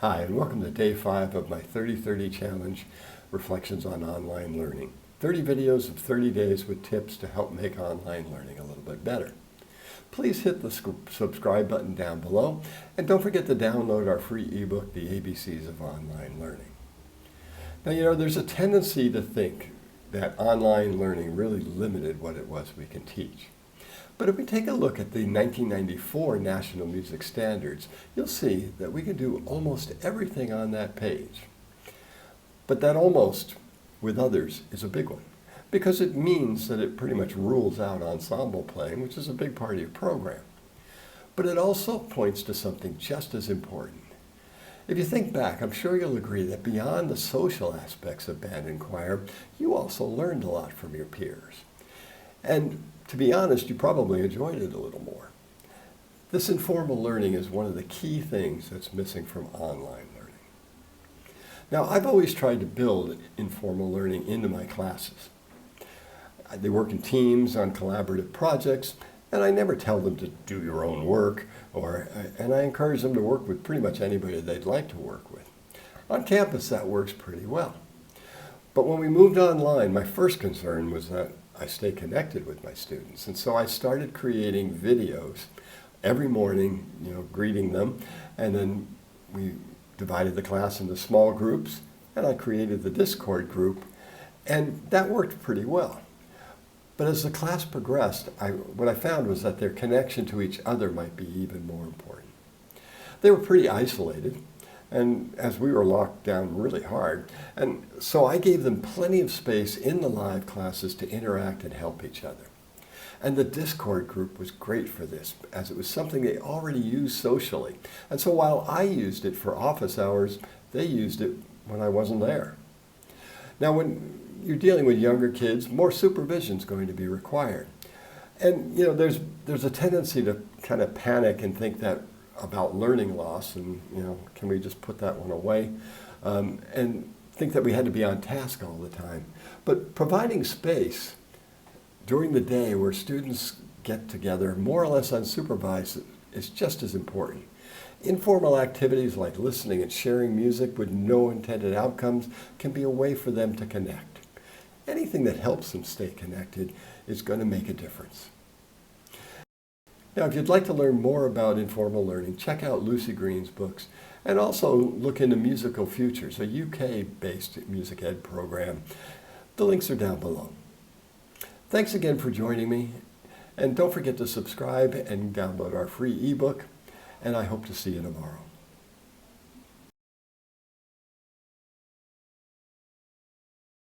Hi, and welcome to Day 5 of my 30-30 Challenge, Reflections on Online Learning. 30 videos of 30 days with tips to help make online learning a little bit better. Please hit the subscribe button down below, and don't forget to download our free ebook, The ABCs of Online Learning. Now, there's a tendency to think that online learning really limited what it was we can teach. But if we take a look at the 1994 National Music Standards, you'll see that we can do almost everything on that page. But that almost, with others, is a big one, because it means that it pretty much rules out ensemble playing, which is a big part of your program. But it also points to something just as important. If you think back, I'm sure you'll agree that beyond the social aspects of band and choir, you also learned a lot from your peers. And to be honest, you probably enjoyed it a little more. This informal learning is one of the key things that's missing from online learning. Now, I've always tried to build informal learning into my classes. They work in teams on collaborative projects, and I never tell them to do your own work, and I encourage them to work with pretty much anybody they'd like to work with. On campus, that works pretty well. But when we moved online, my first concern was that I stay connected with my students. And so I started creating videos every morning, greeting them. And then we divided the class into small groups, and I created the Discord group. And that worked pretty well. But as the class progressed, what I found was that their connection to each other might be even more important. They were pretty isolated, and as we were locked down really hard, and so I gave them plenty of space in the live classes to interact and help each other. And the Discord group was great for this, as it was something they already used socially. And so while I used it for office hours, they used it when I wasn't there. Now, when you're dealing with younger kids, more supervision is going to be required. And there's a tendency to kind of panic and think that about learning loss, and can we just put that one away, and think that we had to be on task all the time. But providing space during the day where students get together more or less unsupervised is just as important. Informal activities like listening and sharing music with no intended outcomes can be a way for them to connect. Anything that helps them stay connected is going to make a difference. Now, if you'd like to learn more about informal learning, check out Lucy Green's books, and also look into Musical Futures, a UK-based music ed program. The links are down below. Thanks again for joining me, and don't forget to subscribe and download our free ebook, and I hope to see you tomorrow.